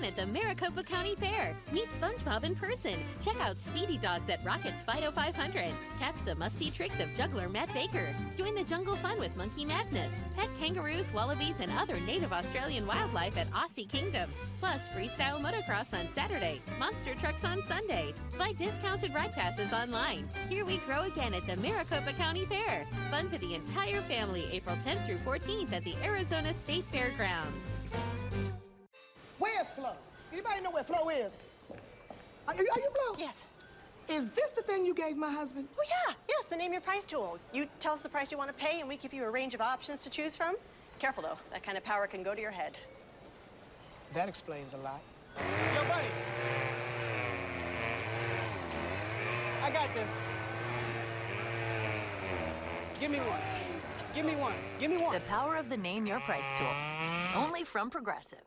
again at the Maricopa County Fair. Meet SpongeBob in person. Check out Speedy Dogs at Rocket's Fido 500. Catch the must-see tricks of juggler Matt Baker. Join the jungle fun with Monkey Madness. Pet kangaroos, wallabies, and other native Australian wildlife at Aussie Kingdom. Plus, freestyle motocross on Saturday, monster trucks on Sunday. Buy discounted ride passes online. Here we grow again at the Maricopa County Fair. Fun for the entire family, April 10th through 14th at the Arizona State Fairgrounds. Where's Flo? Anybody know where Flo is? Are you Flo? Yes. Is this the thing you gave my husband? Oh, yeah. Yes, the Name Your Price tool. You tell us the price you want to pay, and we give you a range of options to choose from. Careful, though. That kind of power can go to your head. That explains a lot. Yo, buddy. I got this. Give me one. Give me one. Give me one. The power of the Name Your Price tool. Only from Progressive.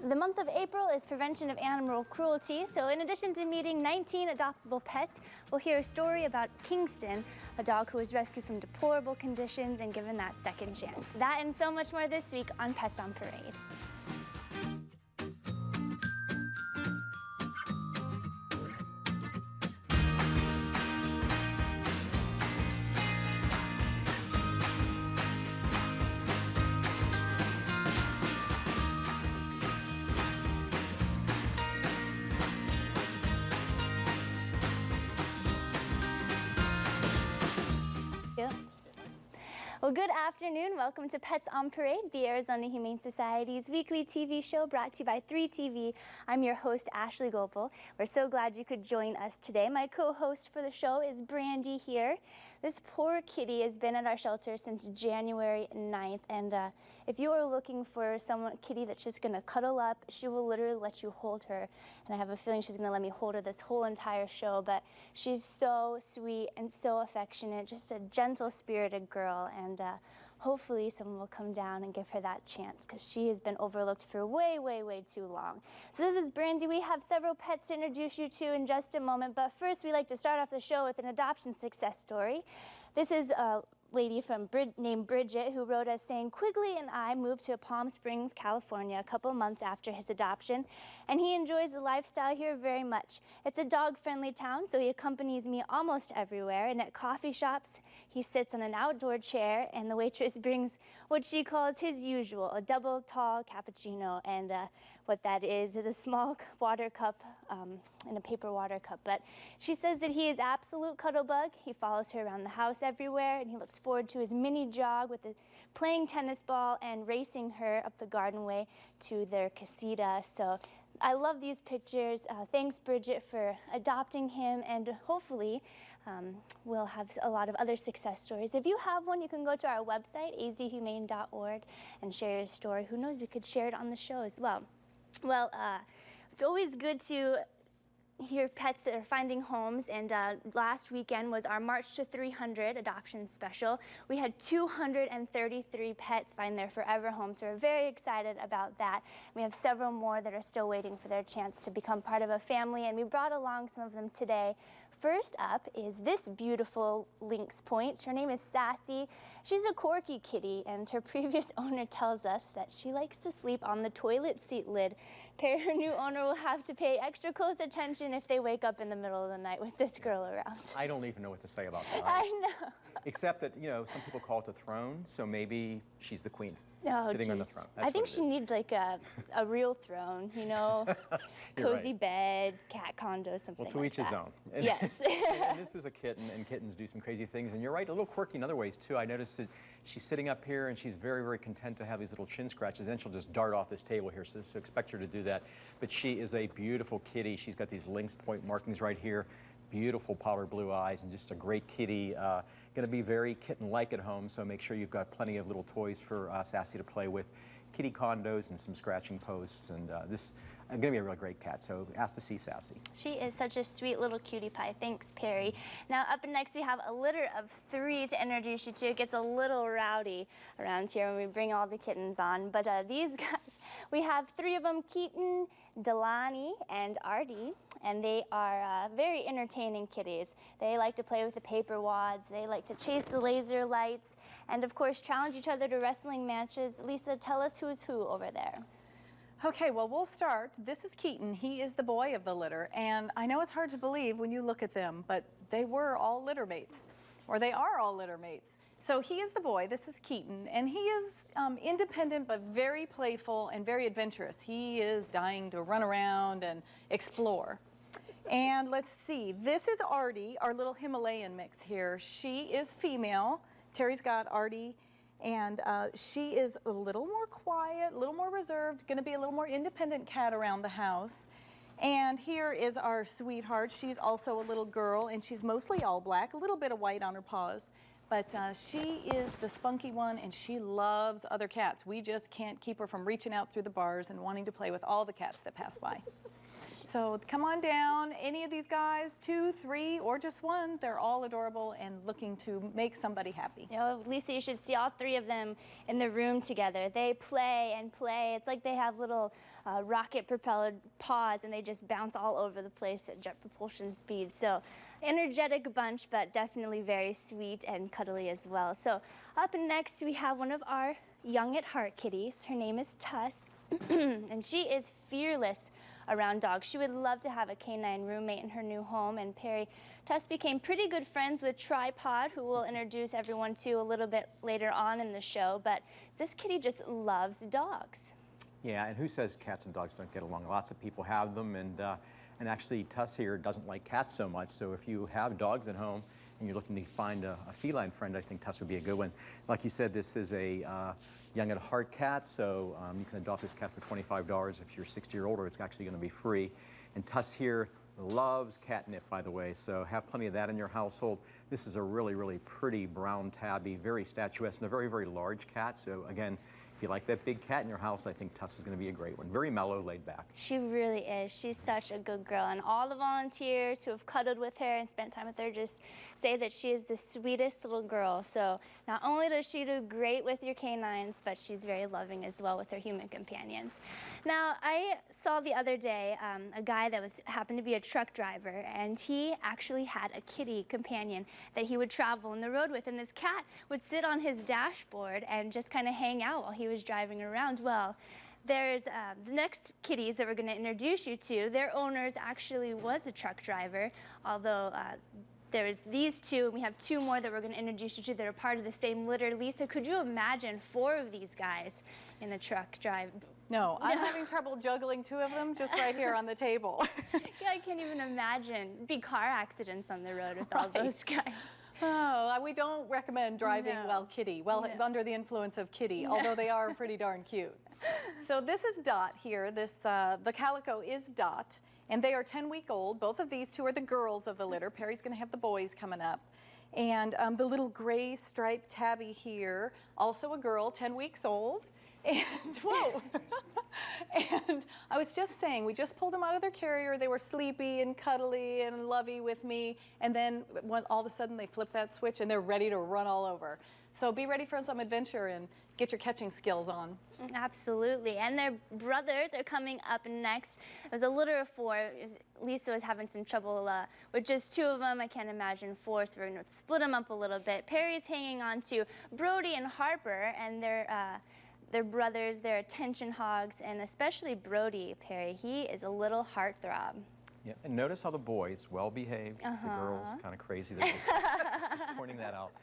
The month of April is Prevention of Animal Cruelty, so in addition to meeting 19 adoptable pets, we'll hear a story about Kingston, a dog who was rescued from deplorable conditions and given that second chance. That and so much more this week on Pets on Parade. Well, good afternoon. Welcome to Pets on Parade, the Arizona Humane Society's weekly TV show brought to you by 3TV. I'm your host, Ashley Gopal. We're so glad you could join us today. My co-host for the show is Brandy here. This poor kitty has been at our shelter since January 9th, and if you are looking for kitty that's just gonna cuddle up, she will literally let you hold her. And I have a feeling she's gonna let me hold her this whole entire show, but she's so sweet and so affectionate, just a gentle-spirited girl, and hopefully someone will come down and give her that chance because she has been overlooked for way, way, way too long. So this is Brandy. We have several pets to introduce you to in just a moment, but first we like to start off the show with an adoption success story. This is a lady named Bridget who wrote us saying, Quigley and I moved to Palm Springs, California a couple months after his adoption, and he enjoys the lifestyle here very much. It's a dog-friendly town, so he accompanies me almost everywhere, and at coffee shops, he sits on an outdoor chair, and the waitress brings what she calls his usual, a double tall cappuccino, and what that is a small water cup in a paper water cup. But she says that he is absolute cuddle bug. He follows her around the house everywhere, and he looks forward to his mini jog with playing tennis ball and racing her up the garden way to their casita. So I love these pictures. Thanks, Bridget, for adopting him, and hopefully we'll have a lot of other success stories. If you have one, you can go to our website, azhumane.org, and share your story. Who knows, you could share it on the show as well. Well, it's always good to hear pets that are finding homes, and last weekend was our March to 300 adoption special. We had 233 pets find their forever homes, so we're very excited about that. We have several more that are still waiting for their chance to become part of a family, and we brought along some of them today. First up is this beautiful lynx point. Her name is Sassy. She's a Corky kitty, and her previous owner tells us that she likes to sleep on the toilet seat lid. Her new owner will have to pay extra close attention if they wake up in the middle of the night with this girl around. I don't even know what to say about that. I know. Except that, you know, some people call it a throne, so maybe she's the queen. Oh, sitting on the geez. throne. I think she needs like a real throne, you know, cozy bed, cat condo, something like that. Well, to each his own. And, yes. and this is a kitten, and kittens do some crazy things. And you're right, a little quirky in other ways, too. I noticed that she's sitting up here, and she's very, very content to have these little chin scratches. Then she'll just dart off this table here, so expect her to do that. But she is a beautiful kitty. She's got these lynx point markings right here, beautiful powder blue eyes, and just a great kitty. Going to be very kitten-like at home, so make sure you've got plenty of little toys for Sassy to play with. Kitty condos and some scratching posts, and this is going to be a real great cat, so ask to see Sassy. She is such a sweet little cutie pie. Thanks, Perry. Now, up next, we have a litter of 3 to introduce you to. It gets a little rowdy around here when we bring all the kittens on, but these guys, we have 3 of them, Keaton, Delaney, and Artie, and they are very entertaining kitties. They like to play with the paper wads, they like to chase the laser lights, and of course challenge each other to wrestling matches. Lisa, tell us who's who over there. Okay, well, we'll start. This is Keaton. He is the boy of the litter, and I know it's hard to believe when you look at them, but they were all litter mates, or they are all litter mates. So he is the boy. This is Keaton, and he is independent but very playful and very adventurous. He is dying to run around and explore. And let's see, this is Artie, our little Himalayan mix here. She is female. Terry's got Artie. And she is a little more quiet, a little more reserved, going to be a little more independent cat around the house. And here is our sweetheart. She's also a little girl, and she's mostly all black, a little bit of white on her paws. But she is the spunky one, and she loves other cats. We just can't keep her from reaching out through the bars and wanting to play with all the cats that pass by. So come on down, any of these guys, 2, 3, or just one, they're all adorable and looking to make somebody happy. You know, Lisa, you should see all 3 of them in the room together. They play and play. It's like they have little rocket-propelled paws, and they just bounce all over the place at jet propulsion speed. So energetic bunch, but definitely very sweet and cuddly as well. So up next, we have one of our young at heart kitties. Her name is Tuss, and she is fearless around dogs. She would love to have a canine roommate in her new home, and Tuss became pretty good friends with Tripod, who we'll introduce everyone to a little bit later on in the show, but this kitty just loves dogs. Yeah, and who says cats and dogs don't get along? Lots of people have them, and actually Tuss here doesn't like cats so much, so if you have dogs at home and you're looking to find a feline friend, I think Tuss would be a good one. Like you said, this is a young at heart cat, so you can adopt this cat for $25. If you're 60 or older, it's actually going to be free. And Tuss here loves catnip, by the way, so have plenty of that in your household. This is a really, really pretty brown tabby, very statuesque, and a very, very large cat. So again, if you like that big cat in your house, I think Tuss is going to be a great one. Very mellow, laid back. She really is. She's such a good girl. And all the volunteers who have cuddled with her and spent time with her just say that she is the sweetest little girl. So not only does she do great with your canines, but she's very loving as well with her human companions. Now, I saw the other day a guy that happened to be a truck driver, and he actually had a kitty companion that he would travel on the road with. And this cat would sit on his dashboard and just kind of hang out while he was driving around. Well, there's the next kitties that we're going to introduce you to. Their owners actually was a truck driver, although there's these 2, and we have 2 more that we're going to introduce you to that are part of the same litter. Lisa, could you imagine 4 of these guys in a truck drive? No, I'm having trouble juggling 2 of them just right here on the table. Yeah, I can't even imagine. It'd be car accidents on the road with all those guys. Oh, we don't recommend driving under the influence of kitty, although they are pretty darn cute. So this is Dot here. The calico is Dot, and they are 10-week-old. Both of these 2 are the girls of the litter. Perry's going to have the boys coming up. And the little gray striped tabby here, also a girl, 10 weeks old. And whoa! And I was just saying, we just pulled them out of their carrier. They were sleepy and cuddly and lovey with me. And then all of a sudden they flip that switch and they're ready to run all over. So be ready for some adventure and get your catching skills on. Absolutely. And their brothers are coming up next. There's a litter of 4. Lisa was having some trouble with just 2 of them. I can't imagine 4, so we're going to split them up a little bit. Perry's hanging on to Brody and Harper, and they're brothers, they're attention hogs, and especially Brody, Perry. He is a little heartthrob. Yeah, and notice how the boys, well-behaved, the girls, kind of crazy. They're just pointing that out.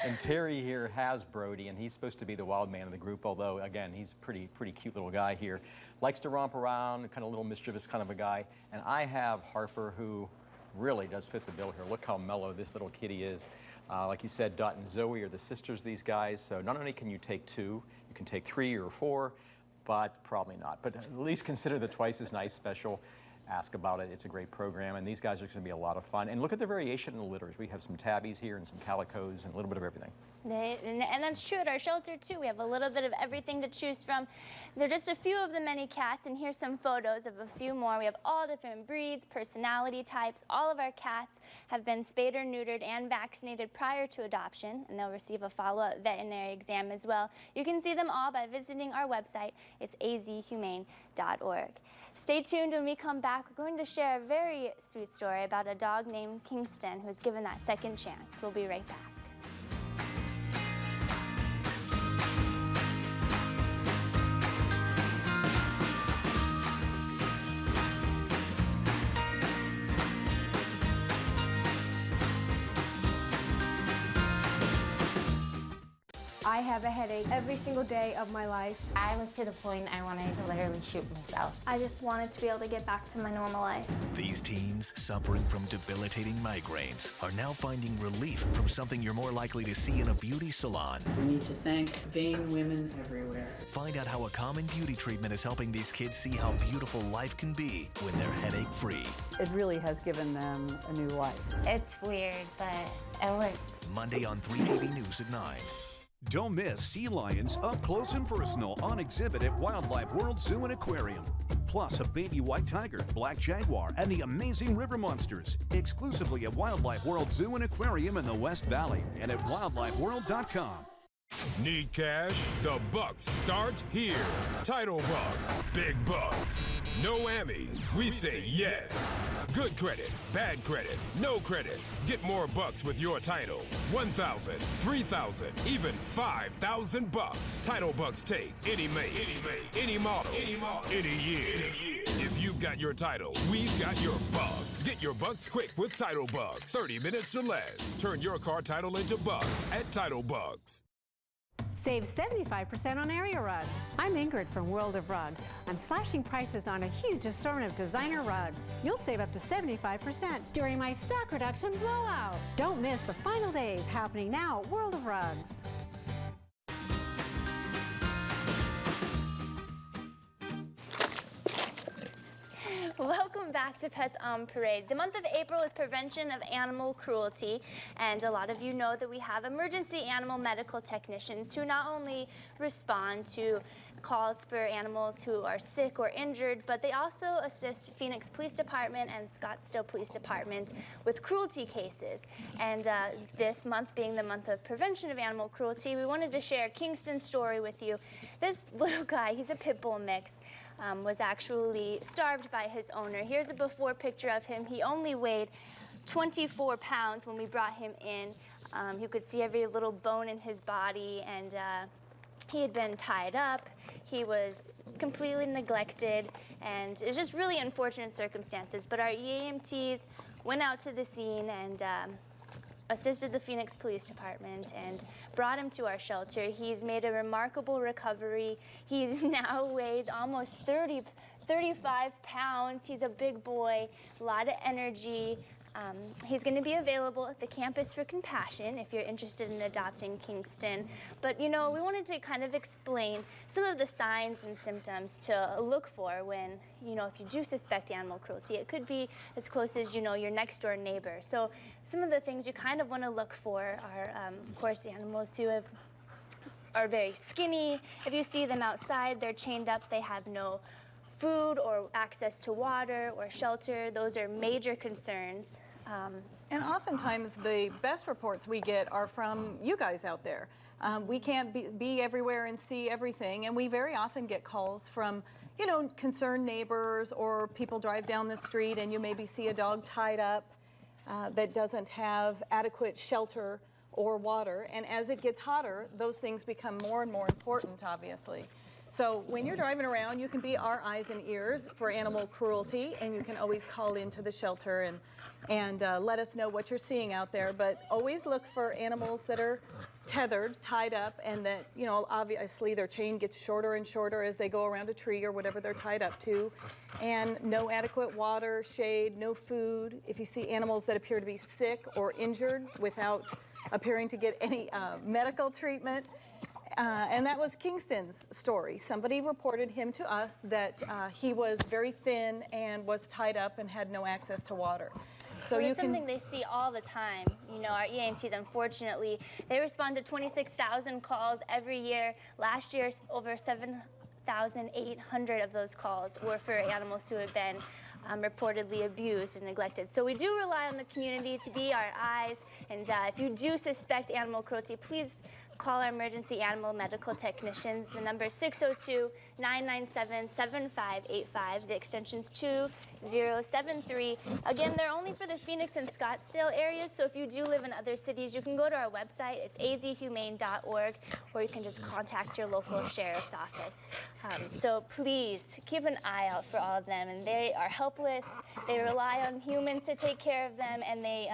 And Terry here has Brody, and he's supposed to be the wild man of the group, although, again, he's a pretty cute little guy here. Likes to romp around, kind of a little mischievous kind of a guy. And I have Harper, who really does fit the bill here. Look how mellow this little kitty is. Like you said, Dot and Zoe are the sisters, these guys. So not only can you take 2, you can take 3 or 4, but probably not. But at least consider the Twice as Nice special. Ask about it. It's a great program, and these guys are going to be a lot of fun. And look at the variation in the litters. We have some tabbies here and some calicos and a little bit of everything. And that's true at our shelter, too. We have a little bit of everything to choose from. There are just a few of the many cats, and here's some photos of a few more. We have all different breeds, personality types. All of our cats have been spayed or neutered and vaccinated prior to adoption, and they'll receive a follow-up veterinary exam as well. You can see them all by visiting our website. It's azhumane.org. Stay tuned. When we come back, we're going to share a very sweet story about a dog named Kingston who was given that second chance. We'll be right back. I have a headache every single day of my life. I was to the point I wanted to literally shoot myself. I just wanted to be able to get back to my normal life. These teens suffering from debilitating migraines are now finding relief from something you're more likely to see in a beauty salon. We need to thank vain women everywhere. Find out how a common beauty treatment is helping these kids see how beautiful life can be when they're headache-free. It really has given them a new life. It's weird, but it works. Monday on 3TV News at 9. Don't miss sea lions up close and personal on exhibit at Wildlife World Zoo and Aquarium. Plus a baby white tiger, black jaguar, and the amazing river monsters exclusively at Wildlife World Zoo and Aquarium in the West Valley and at wildlifeworld.com. Need cash? The bucks start here. Title bucks. Big bucks. No whammies. We say yes. Good credit, bad credit, no credit. Get more bucks with your title. 1,000, 3,000, even 5,000 bucks. Title bucks take any make, any model, any year. If you've got your title, we've got your bucks. Get your bucks quick with Title Bucks. 30 minutes or less. Turn your car title into bucks at Title Bucks. Save 75% on area rugs. I'm Ingrid from World of Rugs. I'm slashing prices on a huge assortment of designer rugs. You'll save up to 75% during my stock reduction blowout. Don't miss the final days happening now at World of Rugs. Welcome back to Pets on Parade. The month of April is Prevention of Animal Cruelty, and a lot of you know that we have emergency animal medical technicians who not only respond to calls for animals who are sick or injured, but they also assist Phoenix Police Department and Scottsdale Police Department with cruelty cases. And this month being the month of prevention of animal cruelty, we wanted to share Kingston's story with you. This little guy, he's a pit bull mix, was actually starved by his owner. Here's a before picture of him. He only weighed 24 pounds when we brought him in. You could see every little bone in his body, and he had been tied up. He was completely neglected, and it was just really unfortunate circumstances. But our EMTs went out to the scene and assisted the Phoenix Police Department and brought him to our shelter. He's made a remarkable recovery. He's now weighs almost 35 pounds. He's a big boy, a lot of energy. He's going to be available at the Campus for Compassion if you're interested in adopting Kingston. But, you know, we wanted to kind of explain some of the signs and symptoms to look for when, you know, if you do suspect animal cruelty. It could be as close as, you know, your next door neighbor. So some of the things you kind of want to look for are, of course, the animals who are very skinny. If you see them outside, they're chained up, they have no food or access to water or shelter. Those are major concerns. And oftentimes the best reports we get are from you guys out there. We can't be everywhere and see everything, and we very often get calls from, you know, concerned neighbors, or people drive down the street and you maybe see a dog tied up that doesn't have adequate shelter or water. And as it gets hotter, those things become more and more important, obviously. So when you're driving around, you can be our eyes and ears for animal cruelty, and you can always call into the shelter and let us know what you're seeing out there. But always look for animals that are tethered, tied up, and that, you know, obviously their chain gets shorter and shorter as they go around a tree or whatever they're tied up to. And no adequate water, shade, no food. If you see animals that appear to be sick or injured without appearing to get any medical treatment. And that was Kingston's story. Somebody reported him to us that he was very thin and was tied up and had no access to water. So it's something they see all the time. You know, our EMTs, unfortunately, they respond to 26,000 calls every year. Last year, over 7,800 of those calls were for animals who have been reportedly abused and neglected. So we do rely on the community to be our eyes, and if you do suspect animal cruelty, please call our emergency animal medical technicians. The number is 602-997-7585. The extension's 2073. Again, they're only for the Phoenix and Scottsdale areas, so if you do live in other cities, you can go to our website. It's azhumane.org, or you can just contact your local sheriff's office. So please keep an eye out for all of them, and they are helpless. They rely on humans to take care of them, and they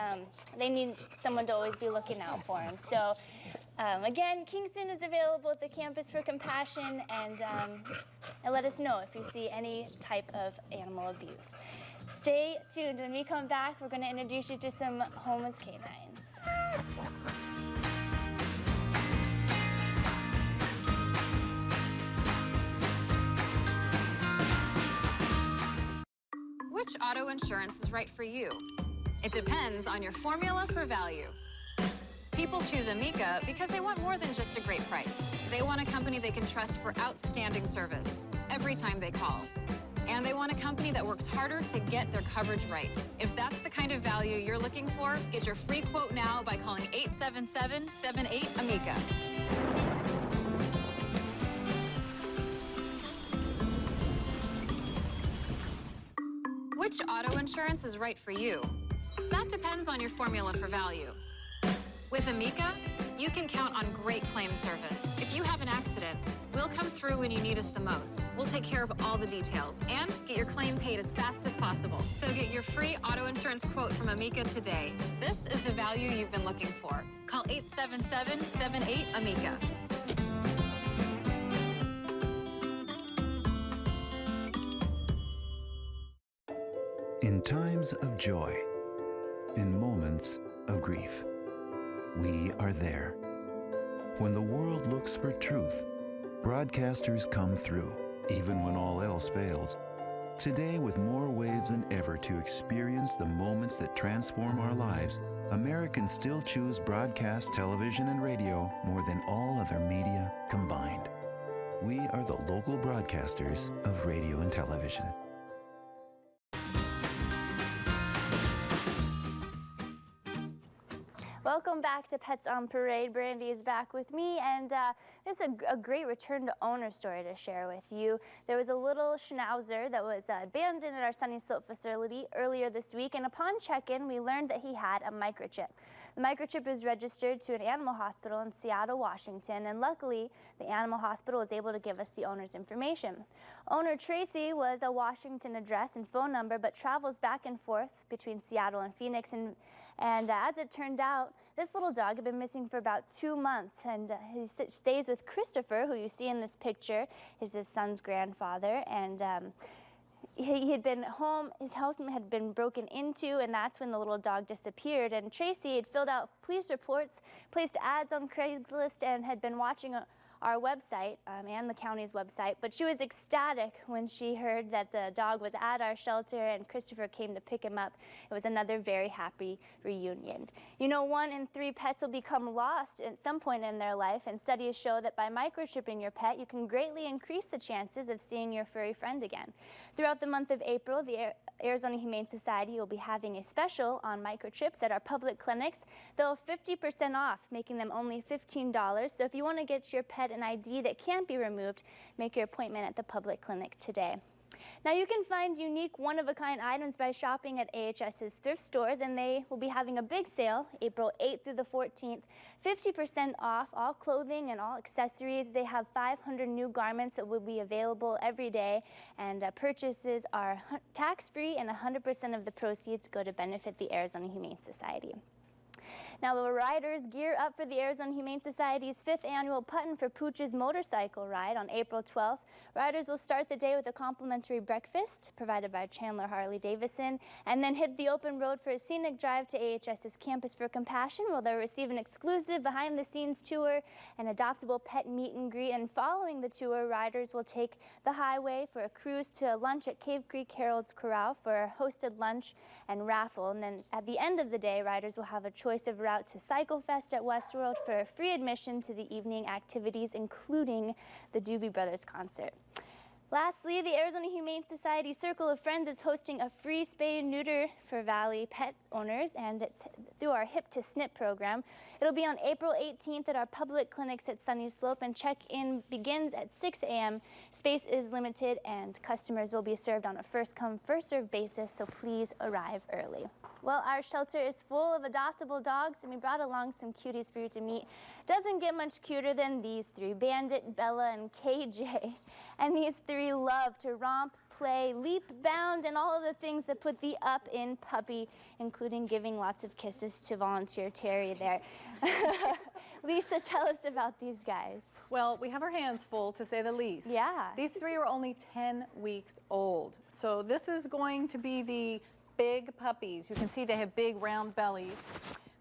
need someone to always be looking out for them. So Again, Kingston is available at the Campus for Compassion, and let us know if you see any type of animal abuse. Stay tuned. When we come back, we're going to introduce you to some homeless canines. Which auto insurance is right for you? It depends on your formula for value. People choose Amica because they want more than just a great price. They want a company they can trust for outstanding service every time they call. And they want a company that works harder to get their coverage right. If that's the kind of value you're looking for, get your free quote now by calling 877-78-AMICA. Which auto insurance is right for you? That depends on your formula for value. With Amica, you can count on great claim service. If you have an accident, we'll come through when you need us the most. We'll take care of all the details and get your claim paid as fast as possible. So get your free auto insurance quote from Amica today. This is the value you've been looking for. Call 877-78-AMICA. In times of joy, in moments of grief, we are there. When the world looks for truth, broadcasters come through, even when all else fails. Today, with more ways than ever to experience the moments that transform our lives, Americans still choose broadcast television and radio more than all other media combined. We are the local broadcasters of radio and television. Welcome back to Pets on Parade. Brandy is back with me, and it's a great return to owner story to share with you. There was a little schnauzer that was abandoned at our Sunny Slope facility earlier this week, and upon check-in, we learned that he had a microchip. The microchip is registered to an animal hospital in Seattle, Washington, and luckily, the animal hospital was able to give us the owner's information. Owner Tracy was a Washington address and phone number, but travels back and forth between Seattle and Phoenix, and as it turned out, this little dog had been missing for about 2 months, and he stays with Christopher, who you see in this picture, is his son's grandfather, and he had been home, his house had been broken into, and that's when the little dog disappeared. And Tracy had filled out police reports, placed ads on Craigslist, and had been watching our website and the county's website, but she was ecstatic when she heard that the dog was at our shelter and Christopher came to pick him up. It was another very happy reunion. You know, 1 in 3 pets will become lost at some point in their life, and studies show that by microchipping your pet, you can greatly increase the chances of seeing your furry friend again. Throughout the month of April, the Arizona Humane Society will be having a special on microchips at our public clinics. They'll have 50% off, making them only $15. So if you want to get your pet an ID that can't be removed, make your appointment at the public clinic today. Now you can find unique one-of-a-kind items by shopping at AHS's thrift stores, and they will be having a big sale April 8th through the 14th, 50% off all clothing and all accessories. They have 500 new garments that will be available every day, and purchases are tax-free, and 100% of the proceeds go to benefit the Arizona Humane Society. Now, the riders gear up for the Arizona Humane Society's 5th annual Puttin' for Pooches motorcycle ride on April 12th. Riders will start the day with a complimentary breakfast provided by Chandler Harley-Davidson, and then hit the open road for a scenic drive to AHS's Campus for Compassion, where they'll receive an exclusive behind-the-scenes tour, an adoptable pet meet and greet, and following the tour, riders will take the highway for a cruise to lunch at Cave Creek Harold's Corral for a hosted lunch and raffle, and then at the end of the day, riders will have a choice of route to Cycle Fest at Westworld for a free admission to the evening activities, including the Doobie Brothers concert. Lastly, the Arizona Humane Society Circle of Friends is hosting a free spay and neuter for Valley pet owners, and it's through our Hip to Snip program. It'll be on April 18th at our public clinics at Sunny Slope, and check-in begins at 6 a.m. Space is limited, and customers will be served on a first-come, first-served basis, so please arrive early. Well, our shelter is full of adoptable dogs, and we brought along some cuties for you to meet. Doesn't get much cuter than these 3, Bandit, Bella, and KJ. And these 3 love to romp, play, leap, bound, and all of the things that put the up in puppy, including giving lots of kisses to volunteer Terry there. Lisa, tell us about these guys. Well, we have our hands full, to say the least. Yeah. These 3 are only 10 weeks old. So this is going to be the big puppies. You can see they have big round bellies.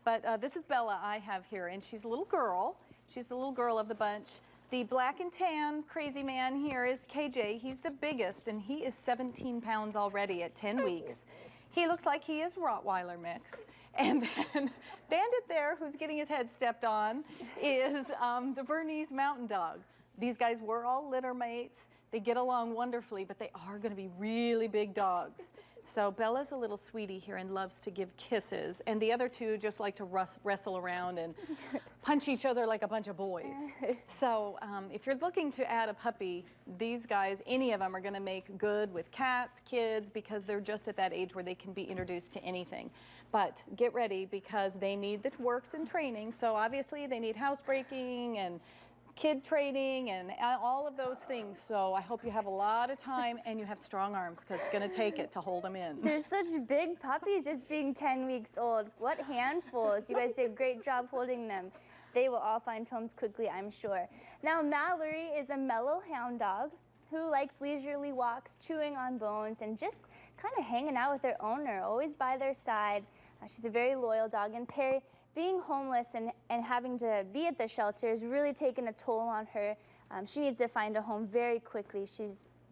But this is Bella I have here, and she's a little girl. She's the little girl of the bunch. The black and tan crazy man here is KJ. He's the biggest, and he is 17 pounds already at 10 weeks. He looks like he is Rottweiler mix. And then Bandit there, who's getting his head stepped on, is the Bernese Mountain Dog. These guys were all litter mates. They get along wonderfully, but they are going to be really big dogs. So Bella's a little sweetie here and loves to give kisses, and the other 2 just like to wrestle around and punch each other like a bunch of boys. So if you're looking to add a puppy, these guys, any of them are going to make good with cats, kids, because they're just at that age where they can be introduced to anything. But get ready, because they need the works and training. So obviously they need housebreaking and kid training and all of those things. So I hope you have a lot of time and you have strong arms, because it's going to take it to hold them in. They're such big puppies just being 10 weeks old. What handfuls. You guys did a great job holding them. They will all find homes quickly, I'm sure. Now, Mallory is a mellow hound dog who likes leisurely walks, chewing on bones, and just kind of hanging out with their owner, always by their side. She's a very loyal dog, and Perry, being homeless and having to be at the shelter has really taken a toll on her. She needs to find a home very quickly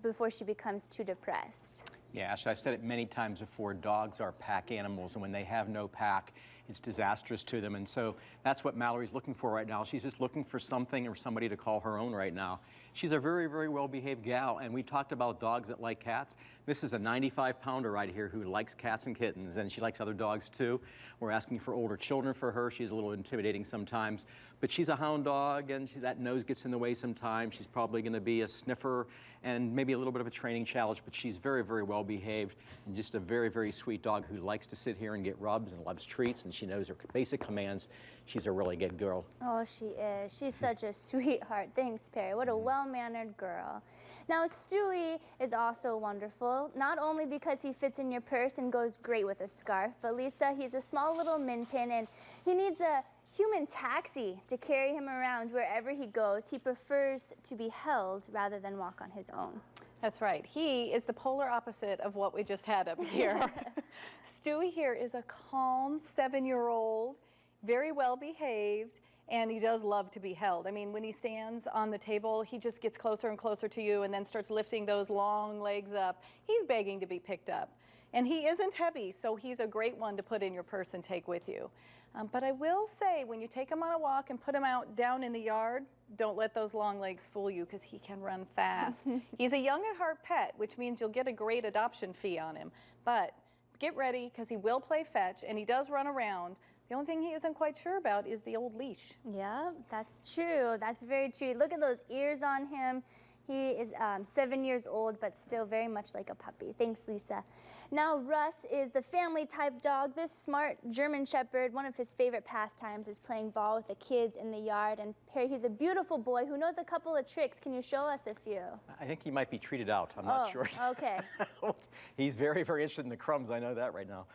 before she becomes too depressed. Yeah, Ashley, I've said it many times before, dogs are pack animals, and when they have no pack, it's disastrous to them. And so that's what Mallory's looking for right now. She's just looking for something or somebody to call her own right now. She's a very, very well-behaved gal, and we talked about dogs that like cats. This is a 95-pounder right here who likes cats and kittens, and she likes other dogs too. We're asking for older children for her. She's a little intimidating sometimes, but she's a hound dog, and that nose gets in the way sometimes. She's probably going to be a sniffer and maybe a little bit of a training challenge, but she's very, very well-behaved and just a very, very sweet dog who likes to sit here and get rubs and loves treats, and she knows her basic commands. She's a really good girl. Oh, she is. She's such a sweetheart. Thanks, Perry. What a well-mannered girl. Now, Stewie is also wonderful, not only because he fits in your purse and goes great with a scarf, but Lisa, he's a small little min pin, and he needs a human taxi to carry him around wherever he goes. He prefers to be held rather than walk on his own. That's right. He is the polar opposite of what we just had up here. Stewie here is a calm 7-year-old, very well behaved, and he does love to be held. I mean, when he stands on the table, he just gets closer and closer to you and then starts lifting those long legs up. He's begging to be picked up. And he isn't heavy, so he's a great one to put in your purse and take with you. But I will say, when you take him on a walk and put him out down in the yard, don't let those long legs fool you, because he can run fast. He's a young at heart pet, which means you'll get a great adoption fee on him. But get ready, because he will play fetch and he does run around. The only thing he isn't quite sure about is the old leash. Yeah, that's true. That's very true. Look at those ears on him. He is 7 years old, but still very much like a puppy. Thanks, Lisa. Now, Russ is the family-type dog. This smart German Shepherd, one of his favorite pastimes is playing ball with the kids in the yard. And Perry, he's a beautiful boy who knows a couple of tricks. Can you show us a few? I think he might be treated out. I'm not sure. Okay. He's very, very interested in the crumbs. I know that right now.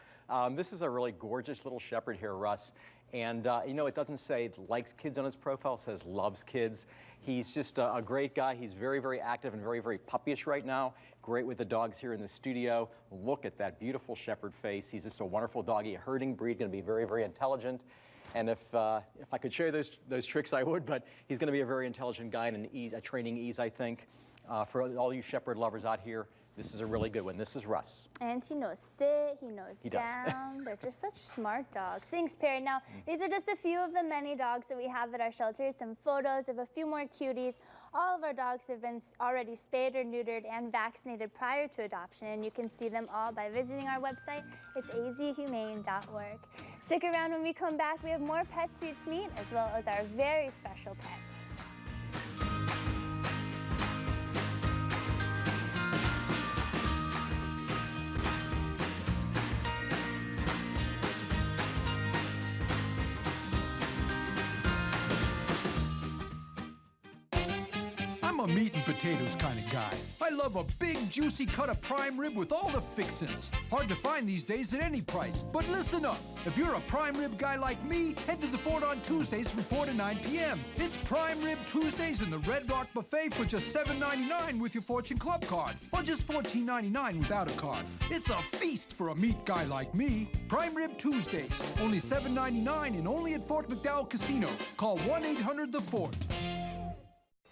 This is a really gorgeous little shepherd here, Russ. And, you know, it doesn't say likes kids on his profile, it says loves kids. He's just a great guy. He's very, very active and very, very puppyish right now. Great with the dogs here in the studio. Look at that beautiful shepherd face. He's just a wonderful doggy, a herding breed, going to be very, very intelligent. And if I could share those tricks, I would, but he's going to be a very intelligent guy and a training ease, I think. For all you shepherd lovers out here, this is a really good one. This is Russ. And he knows sit, he knows down. They're just such smart dogs. Thanks, Perry. Now, these are just a few of the many dogs that we have at our shelter. Some photos of a few more cuties. All of our dogs have been already spayed or neutered and vaccinated prior to adoption. And you can see them all by visiting our website. It's azhumane.org. Stick around when we come back. We have more pets for you to meet, as well as our very special pet. I'm a meat and potatoes kind of guy. I love a big, juicy cut of prime rib with all the fixins. Hard to find these days at any price. But listen up. If you're a prime rib guy like me, head to the Fort on Tuesdays from 4 to 9 p.m. It's Prime Rib Tuesdays in the Red Rock Buffet for just $7.99 with your Fortune Club card, or just $14.99 without a card. It's a feast for a meat guy like me. Prime Rib Tuesdays, only $7.99 and only at Fort McDowell Casino. Call 1-800-THE-FORT.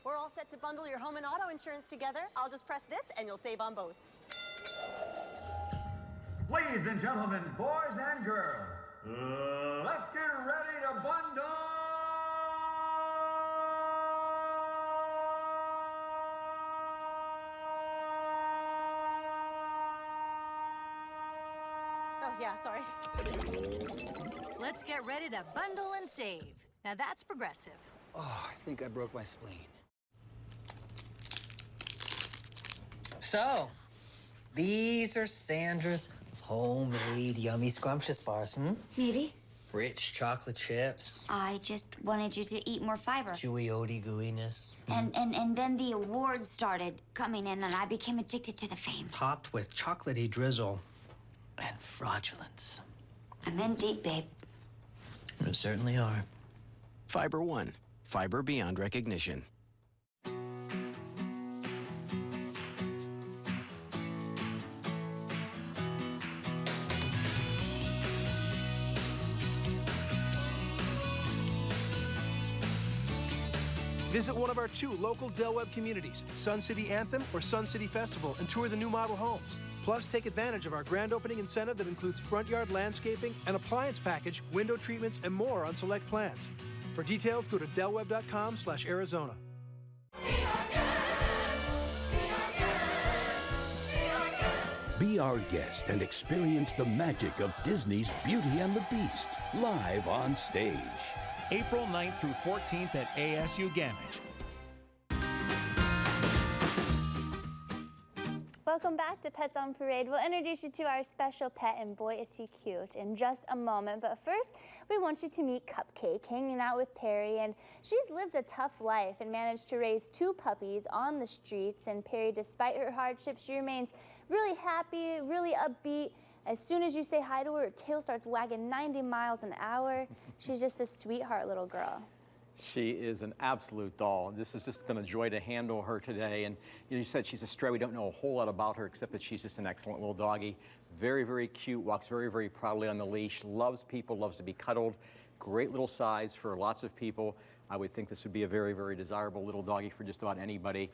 We're all set to bundle your home and auto insurance together. I'll just press this and you'll save on both. Ladies and gentlemen, boys and girls, let's get ready to bundle! Oh, yeah, sorry. Let's get ready to bundle and save. Now that's progressive. Oh, I think I broke my spleen. So, these are Sandra's homemade yummy scrumptious bars, Maybe. Rich chocolate chips. I just wanted you to eat more fiber. Chewy oaty gooiness. And then the awards started coming in and I became addicted to the fame. Topped with chocolatey drizzle and fraudulence. I'm in deep, babe. You certainly are. Fiber One. Fiber beyond recognition. Visit one of our 2 local Del Webb communities, Sun City Anthem or Sun City Festival, and tour the new model homes. Plus, take advantage of our grand opening incentive that includes front yard landscaping, an appliance package, window treatments, and more on select plans. For details, go to delwebb.com/Arizona. Be our guest and experience the magic of Disney's Beauty and the Beast, live on stage. April 9th through 14th at ASU Gamage. Welcome back to Pets on Parade. We'll introduce you to our special pet, and boy is he cute, in just a moment. But first, we want you to meet Cupcake, hanging out with Perry. And she's lived a tough life and managed to raise 2 puppies on the streets. And Perry, despite her hardships, she remains really happy, really upbeat. As soon as you say hi to her, her tail starts wagging 90 miles an hour. She's just a sweetheart little girl. She is an absolute doll. This has just been a joy to handle her today. And you said she's a stray. We don't know a whole lot about her except that she's just an excellent little doggy. Very, very cute, walks very, very proudly on the leash, loves people, loves to be cuddled. Great little size for lots of people. I would think this would be a very, very desirable little doggy for just about anybody.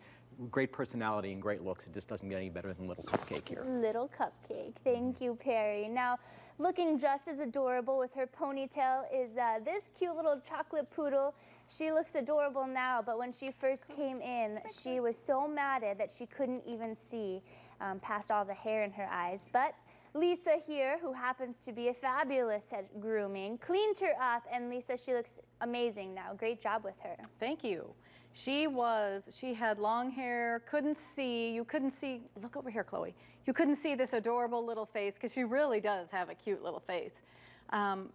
Great personality and great looks. It just doesn't get any better than little Cupcake here. Little Cupcake. Thank you, Perry. Now, looking just as adorable with her ponytail is this cute little chocolate poodle. She looks adorable now, but when she first came in, she was so matted that she couldn't even see past all the hair in her eyes. But Lisa here, who happens to be a fabulous at grooming, cleaned her up, and Lisa, she looks amazing now. Great job with her. Thank you. She had long hair, couldn't see, look over here, Chloe. You couldn't see this adorable little face, because she really does have a cute little face.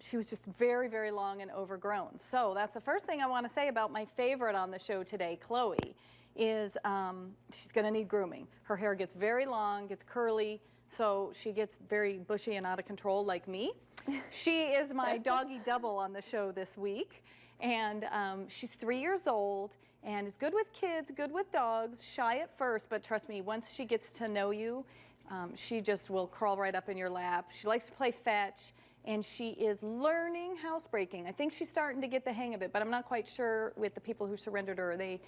She was just very, very long and overgrown. So that's the first thing I want to say about my favorite on the show today, Chloe, is she's going to need grooming. Her hair gets very long, gets curly, so she gets very bushy and out of control like me. She is my doggy double on the show this week, and she's 3 years old and is good with kids, good with dogs, shy at first, but trust me, once she gets to know you, she just will crawl right up in your lap. She likes to play fetch, and she is learning housebreaking. I think she's starting to get the hang of it, but I'm not quite sure with the people who surrendered her. They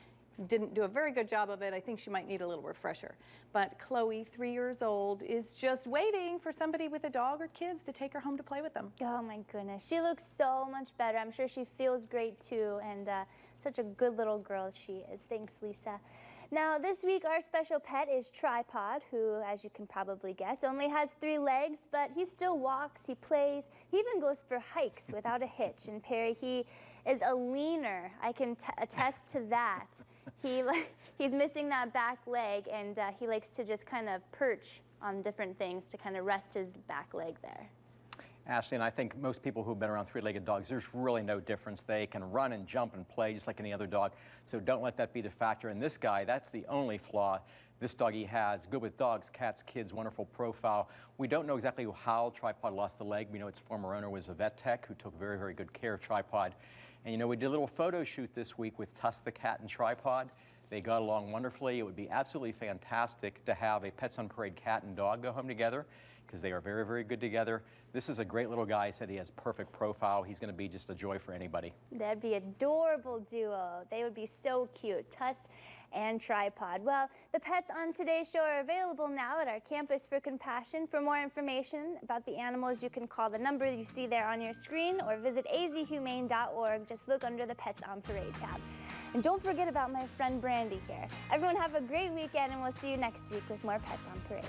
didn't do a very good job of it. I think she might need a little refresher. But Chloe, 3 years old, is just waiting for somebody with a dog or kids to take her home to play with them. Oh my goodness, she looks so much better. I'm sure she feels great too, and such a good little girl she is. Thanks, Lisa. Now, this week our special pet is Tripod, who, as you can probably guess, only has 3 legs, but he still walks, he plays, he even goes for hikes without a hitch. And Perry, he is a leaner. I can attest to that. He's missing that back leg, and he likes to just kind of perch on different things to kind of rest his back leg there. Ashley, and I think most people who've been around three-legged dogs, there's really no difference. They can run and jump and play just like any other dog, so don't let that be the factor. And this guy, that's the only flaw this doggy has. Good with dogs, cats, kids, wonderful profile. We don't know exactly how Tripod lost the leg. We know its former owner was a vet tech who took very, very good care of Tripod. And you know, we did a little photo shoot this week with Tuss the cat and Tripod. They got along wonderfully. It would be absolutely fantastic to have a Pets on Parade cat and dog go home together, because they are very, very good together. This is a great little guy. He said he has perfect profile. He's going to be just a joy for anybody. That'd be adorable duo. They would be so cute, Tuss and Tripod. Well, the pets on today's show are available now at our Campus for Compassion. For more information about the animals, you can call the number you see there on your screen or visit azhumane.org. Just look under the Pets on Parade tab. And don't forget about my friend Brandy here. Everyone have a great weekend, and we'll see you next week with more Pets on Parade.